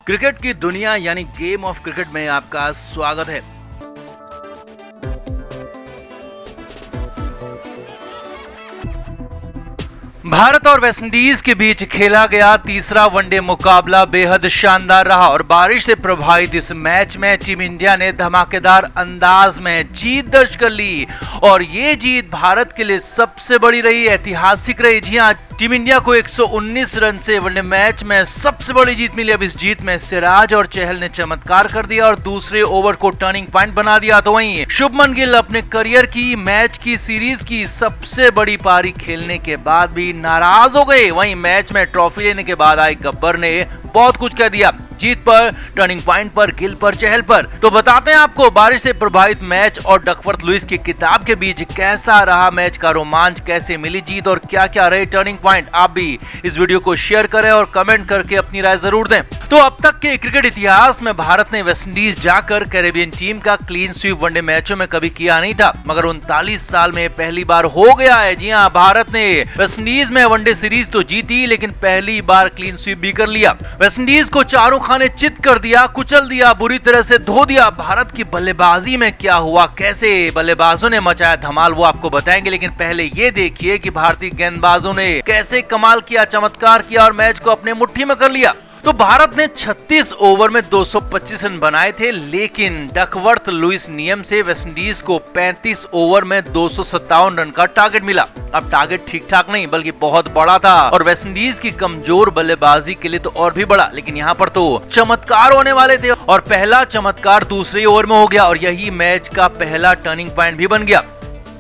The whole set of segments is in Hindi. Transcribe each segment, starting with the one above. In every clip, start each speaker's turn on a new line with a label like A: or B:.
A: क्रिकेट की दुनिया यानी गेम ऑफ क्रिकेट में आपका स्वागत है। भारत और वेस्टइंडीज के बीच खेला गया तीसरा वनडे मुकाबला बेहद शानदार रहा और बारिश से प्रभावित इस मैच में टीम इंडिया ने धमाकेदार अंदाज में जीत दर्ज कर ली और ये जीत भारत के लिए सबसे बड़ी रही, ऐतिहासिक रही। जी हां, टीम इंडिया को 119 रन से वनडे मैच में सबसे बड़ी जीत मिली। अब इस जीत में सिराज और चहल ने चमत्कार कर दिया और दूसरे ओवर को टर्निंग पॉइंट बना दिया। तो वहीं शुभमन गिल अपने करियर की मैच की सीरीज की सबसे बड़ी पारी खेलने के बाद भी नाराज हो गए। वहीं मैच में ट्रॉफी लेने के बाद आए गब्बर ने बहुत कुछ कह दिया, जीत पर, टर्निंग पॉइंट पर, गिल पर, चहल पर। तो बताते हैं आपको बारिश से प्रभावित मैच और डकवर्थ लुइस की किताब के बीच कैसा रहा मैच का रोमांच, कैसे मिली जीत और क्या क्या रहे टर्निंग पॉइंट। आप भी इस वीडियो को शेयर करें और कमेंट करके अपनी राय जरूर दें। तो अब तक के क्रिकेट इतिहास में भारत ने वेस्टइंडीज जाकर कैरेबियन टीम का क्लीन स्वीप वनडे मैचों में कभी किया नहीं था, मगर 39 साल में पहली बार हो गया है। जी हां, भारत ने वेस्टइंडीज में वनडे सीरीज तो जीती लेकिन पहली बार क्लीन स्वीप भी कर लिया। वेस्टइंडीज को चारों खाने चित कर दिया, कुचल दिया, बुरी तरह से धो दिया। भारत की बल्लेबाजी में क्या हुआ, कैसे बल्लेबाजों ने मचाया धमाल, वो आपको बताएंगे। लेकिन पहले ये देखिए कि भारतीय गेंदबाजों ने कैसे कमाल किया, चमत्कार किया और मैच को अपने मुट्ठी में कर लिया। तो भारत ने 36 ओवर में 225 रन बनाए थे, लेकिन डकवर्थ लुइस नियम से वेस्टइंडीज को 35 ओवर में 257 रन का टारगेट मिला। अब टारगेट ठीक ठाक नहीं बल्कि बहुत बड़ा था और वेस्टइंडीज की कमजोर बल्लेबाजी के लिए तो और भी बड़ा। लेकिन यहाँ पर तो चमत्कार होने वाले थे और पहला चमत्कार दूसरे ओवर में हो गया और यही मैच का पहला टर्निंग पॉइंट भी बन गया।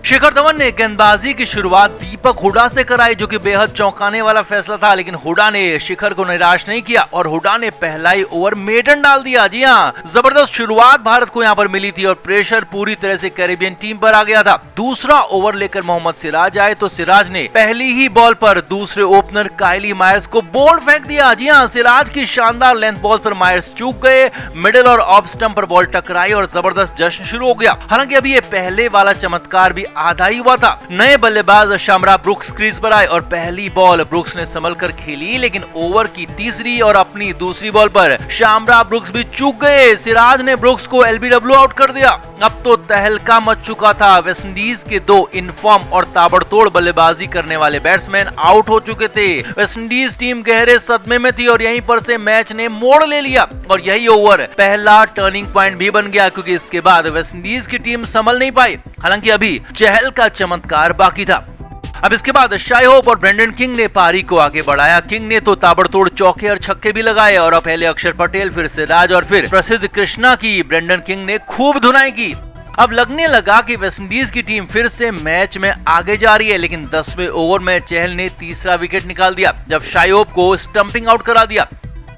A: शिखर धवन ने गेंदबाजी की शुरुआत दीपक हुडा से कराई, जो कि बेहद चौंकाने वाला फैसला था। लेकिन हुडा ने शिखर को निराश नहीं किया और हुडा ने पहला ही ओवर मेडन डाल दिया। जी हां, जबरदस्त शुरुआत भारत को यहां पर मिली थी और प्रेशर पूरी तरह से कैरेबियन टीम पर आ गया था। दूसरा ओवर लेकर मोहम्मद सिराज आए तो सिराज ने पहली ही बॉल पर दूसरे ओपनर काइली मायर्स को बोल्ड फेंक दिया। जी हां, सिराज की शानदार लेंथ बॉल पर मायर्स चूक गए, मिडिल और ऑफ स्टंप पर बॉल टकराई और जबरदस्त जश्न शुरू हो गया। हालांकि अभी ये पहले वाला चमत्कार भी आधा ही हुआ था। नए बल्लेबाज शामरा ब्रुक्स क्रीज पर आए और पहली बॉल ब्रुक्स ने संभल कर खेली, लेकिन ओवर की तीसरी और अपनी दूसरी बॉल पर शामरा ब्रुक्स भी चूक गए। सिराज ने ब्रुक्स को एलबीडब्ल्यू आउट कर दिया। अब तो तहलका मच चुका था। वेस्टइंडीज के दो इनफॉर्म और ताबड़तोड़ बल्लेबाजी करने वाले बैट्समैन आउट हो चुके थे। वेस्टइंडीज टीम गहरे सदमे में थी और यहीं पर से मैच ने मोड़ ले लिया और यही ओवर पहला टर्निंग पॉइंट भी बन गया, क्योंकि इसके बाद वेस्टइंडीज की टीम संभल नहीं पाई। हालांकि अभी चहल का चमत्कार बाकी था। अब इसके बाद शाई होप और ब्रेंडन किंग ने पारी को आगे बढ़ाया। किंग ने तो ताबड़तोड़ चौके और छक्के भी लगाए और पहले अक्षर पटेल, फिर सिराज और फिर प्रसिद्ध कृष्णा की ब्रेंडन किंग ने खूब धुनाई की। अब लगने लगा कि वेस्टइंडीज की टीम फिर से मैच में आगे जा रही है, लेकिन 10वें ओवर में चहल ने तीसरा विकेट निकाल दिया जब शाई होप को स्टंपिंग आउट करा दिया।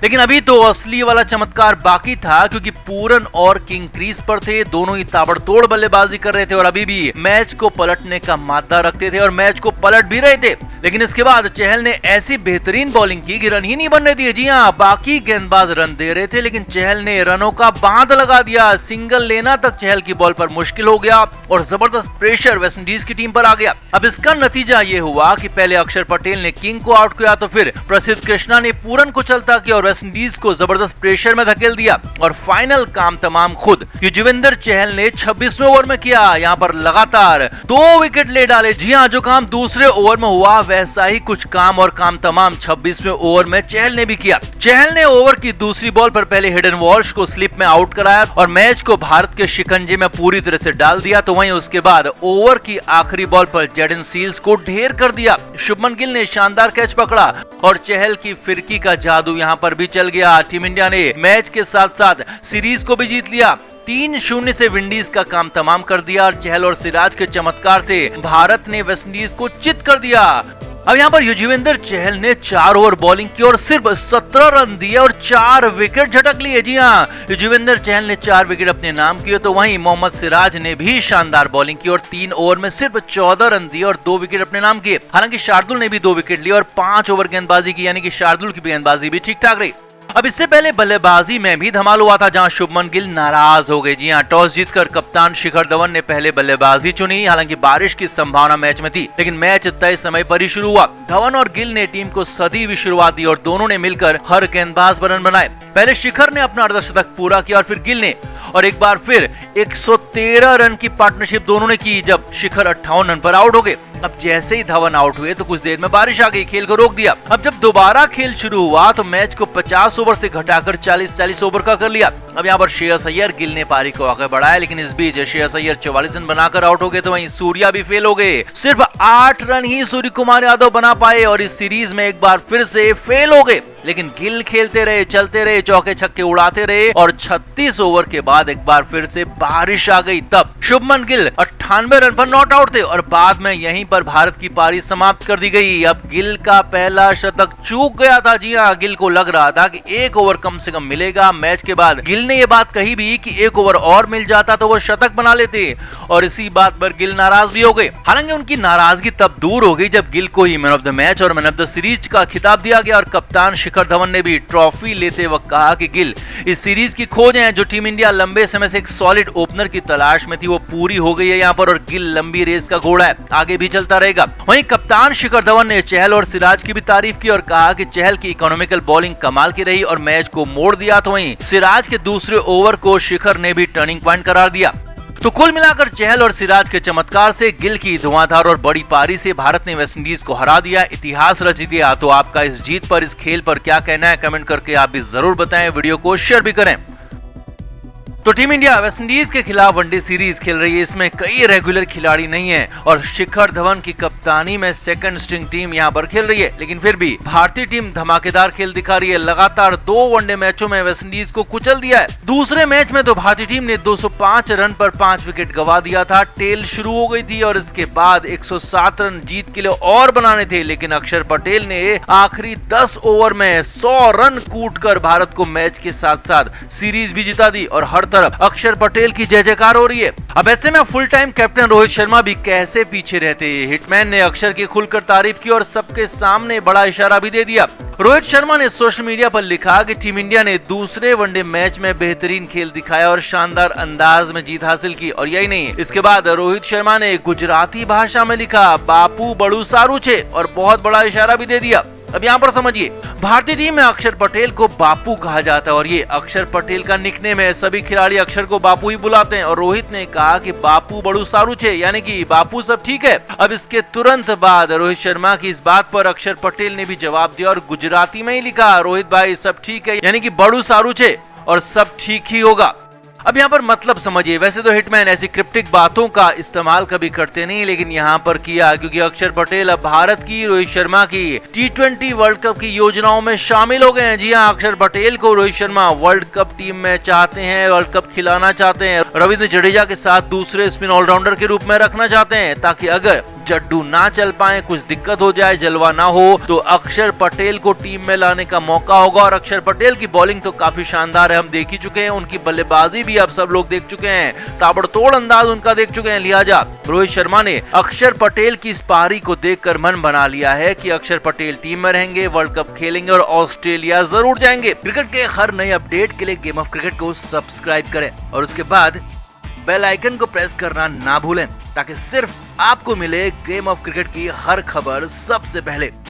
A: लेकिन अभी तो असली वाला चमत्कार बाकी था, क्योंकि पूरन और किंग क्रीज पर थे। दोनों ही ताबड़तोड़ बल्लेबाजी कर रहे थे और अभी भी मैच को पलटने का मादा रखते थे और मैच को पलट भी रहे थे। लेकिन इसके बाद चहल ने ऐसी बेहतरीन बॉलिंग की कि रन ही नहीं बनने दिए। जी हां, बाकी गेंदबाज रन दे रहे थे लेकिन चहल ने रनों का बांध लगा दिया। सिंगल लेना तक चहल की बॉल पर मुश्किल हो गया और जबरदस्त प्रेशर वेस्टइंडीज की टीम पर आ गया। अब इसका नतीजा ये हुआ कि पहले अक्षर पटेल ने किंग को आउट किया तो फिर प्रसिद्ध कृष्णा ने पूरन को चलता किया और वेस्टइंडीज को जबरदस्त प्रेशर में धकेल दिया और फाइनल काम तमाम खुद युजवेंद्र चहल ने 26वें ओवर में किया। यहाँ पर लगातार 2 विकेट ले डाले। जी हां, जो काम दूसरे ओवर में हुआ वैसा ही कुछ काम और काम तमाम 26वें ओवर में चहल ने भी किया। चहल ने ओवर की दूसरी बॉल पर पहले हिडन वॉल्श को स्लिप में आउट कराया और मैच को भारत के शिकंजे में पूरी तरह से डाल दिया। तो वहीं उसके बाद ओवर की आखिरी बॉल पर जेडन सील्स को ढेर कर दिया। शुभमन गिल ने शानदार कैच पकड़ा और चहल की फिरकी का जादू यहाँ पर भी चल गया। टीम इंडिया ने मैच के साथ साथ सीरीज को भी जीत लिया। 3-0 से विंडीज का काम तमाम कर दिया और चहल और सिराज के चमत्कार से भारत ने वेस्टइंडीज को चित कर दिया। अब यहाँ पर युजवेंद्र चहल ने 4 ओवर बॉलिंग की और सिर्फ 17 रन दिए और 4 विकेट झटक लिए। जी हाँ, युजवेंद्र चहल ने 4 विकेट अपने नाम किए तो वहीं मोहम्मद सिराज ने भी शानदार बॉलिंग की और 3 ओवर में सिर्फ 14 रन दिए और 2 विकेट अपने नाम किए। हालांकि शार्दुल ने भी 2 विकेट लिए और 5 ओवर गेंदबाजी की, यानी कि शार्दुल की गेंदबाजी भी ठीक ठाक रही। अब इससे पहले बल्लेबाजी में भी धमाल हुआ था, जहां शुभमन गिल नाराज हो गए। जी हां, टॉस जीतकर कप्तान शिखर धवन ने पहले बल्लेबाजी चुनी। हालांकि बारिश की संभावना मैच में थी, लेकिन मैच तय समय पर ही शुरू हुआ। धवन और गिल ने टीम को सदी हुई शुरुआत दी और दोनों ने मिलकर हर गेंदबाज पर रन बनाए। पहले शिखर ने अपना अर्धशतक पूरा किया और फिर गिल ने, और एक बार फिर 113 रन की पार्टनरशिप दोनों ने की, जब शिखर 58 रन पर आउट हो गए। अब जैसे ही धवन आउट हुए तो कुछ देर में बारिश आ गई, खेल को रोक दिया। अब जब दोबारा खेल शुरू हुआ तो मैच को 50 ओवर से घटाकर 40 ओवर का कर लिया। अब यहाँ पर श्रेयस अय्यर, गिल ने पारी को आगे बढ़ाया, लेकिन इस बीच श्रेयस अय्यर 44 रन बनाकर आउट हो गए, तो वहीं सूर्या भी फेल हो गए। सिर्फ 8 रन ही सूर्य कुमार यादव बना पाए और इस सीरीज में एक बार फिर से फेल हो गए। लेकिन गिल खेलते रहे, चलते रहे, चौके छक्के उड़ाते रहे और 36 ओवर के बाद एक बार फिर से बारिश आ गई। तब शुभमन गिल 98 रन पर नॉट आउट थे और बाद में यहीं पर भारत की पारी समाप्त कर दी गई। अब गिल का पहला शतक चूक गया था। जी हां, गिल को लग रहा था कि एक ओवर कम से कम मिलेगा। मैच के बाद गिल ने यह बात कही भी कि एक ओवर और मिल जाता तो वो शतक बना लेते, और इसी बात पर गिल नाराज भी हो गए। हालांकि उनकी नाराजगी तब दूर हो गई जब गिल को ही मैन ऑफ द मैच और मैन ऑफ द सीरीज का खिताब दिया गया, और कप्तान शिखर धवन ने भी ट्रॉफी लेते वक्त कहा कि गिल इस सीरीज की खोज है। जो टीम इंडिया लंबे समय से एक सॉलिड ओपनर की तलाश में थी वो पूरी हो गई है यहाँ पर, और गिल लंबी रेस का घोड़ा है, आगे भी चलता रहेगा। वहीं कप्तान शिखर धवन ने चहल और सिराज की भी तारीफ की और कहा कि चहल की इकोनॉमिकल बॉलिंग कमाल की रही और मैच को मोड़ दिया। तो वहीं सिराज के दूसरे ओवर को शिखर ने भी टर्निंग पॉइंट करार दिया। तो कुल मिलाकर चहल और सिराज के चमत्कार से, गिल की धुआंधार और बड़ी पारी से भारत ने वेस्टइंडीज को हरा दिया, इतिहास रच दिया। तो आपका इस जीत पर, इस खेल पर क्या कहना है, कमेंट करके आप भी जरूर बताएं। वीडियो को शेयर भी करें। तो टीम इंडिया वेस्टइंडीज के खिलाफ वनडे सीरीज खेल रही है। इसमें कई रेगुलर खिलाड़ी नहीं है और शिखर धवन की कप्तानी में सेकंड स्ट्रिंग टीम यहां पर खेल रही है, लेकिन फिर भी भारतीय टीम धमाकेदार खेल दिखा रही है। लगातार 2 वनडे मैचों में वेस्टइंडीज को कुचल दिया है। दूसरे मैच में तो भारतीय टीम ने 205 रन पर 5 विकेट गंवा दिया था। टेल शुरू हो गई थी और इसके बाद 107 रन जीत के लिए और बनाने थे, लेकिन अक्षर पटेल ने आखिरी 10 ओवर में 100 रन कूटकर भारत को मैच के साथ साथ सीरीज भी जिता दी और हर तरफ अक्षर पटेल की जय जयकार हो रही है। अब ऐसे में full time captain Rohit Sharma भी कैसे पीछे रहते। हिटमैन ने अक्षर की खुलकर तारीफ की और सबके सामने बड़ा इशारा भी दे दिया। रोहित शर्मा ने सोशल मीडिया पर लिखा कि टीम इंडिया ने दूसरे वनडे मैच में बेहतरीन खेल दिखाया और शानदार अंदाज में जीत हासिल की। और यही नहीं, इसके बाद रोहित शर्मा ने गुजराती भाषा में लिखा, बापू बड़ू सारू छे, और बहुत बड़ा इशारा भी दे दिया। अब यहाँ पर समझिए, भारतीय टीम में अक्षर पटेल को बापू कहा जाता है और ये अक्षर पटेल का निकनेम है। सभी खिलाड़ी अक्षर को बापू ही बुलाते हैं और रोहित ने कहा कि बापू बड़ू सारू छे, यानी कि बापू सब ठीक है। अब इसके तुरंत बाद रोहित शर्मा की इस बात पर अक्षर पटेल ने भी जवाब दिया और गुजराती में ही लिखा, रोहित भाई सब ठीक है, यानी कि बड़ू सारू छे और सब ठीक ही होगा। अब यहाँ पर मतलब समझिए, वैसे तो हिटमैन ऐसी क्रिप्टिक बातों का इस्तेमाल कभी करते नहीं, लेकिन यहाँ पर किया क्योंकि अक्षर पटेल अब भारत की, रोहित शर्मा की T20 वर्ल्ड कप की योजनाओं में शामिल हो गए हैं। जी हाँ, अक्षर पटेल को Rohit Sharma world cup team में चाहते हैं, वर्ल्ड कप खिलाना चाहते हैं। रविंद्र जडेजा के साथ दूसरे स्पिन ऑलराउंडर के रूप में रखना चाहते हैं, ताकि अगर जड्डू ना चल पाए, कुछ दिक्कत हो जाए, जलवा ना हो, तो अक्षर पटेल को टीम में लाने का मौका होगा। और अक्षर पटेल की बॉलिंग तो काफी शानदार है, हम देख ही चुके हैं। उनकी बल्लेबाजी भी अब सब लोग देख चुके हैं, ताबड़तोड़ अंदाज उनका देख चुके हैं। लिहाजा रोहित शर्मा ने अक्षर पटेल की इस पारी को देखकर मन बना लिया है कि अक्षर पटेल टीम में रहेंगे, वर्ल्ड कप खेलेंगे और ऑस्ट्रेलिया जरूर जाएंगे। क्रिकेट के हर नए अपडेट के लिए गेम ऑफ क्रिकेट को सब्सक्राइब करें और उसके बाद बेल आइकन को प्रेस करना ना भूलें, ताकि सिर्फ आपको मिले गेम ऑफ क्रिकेट की हर खबर सबसे पहले।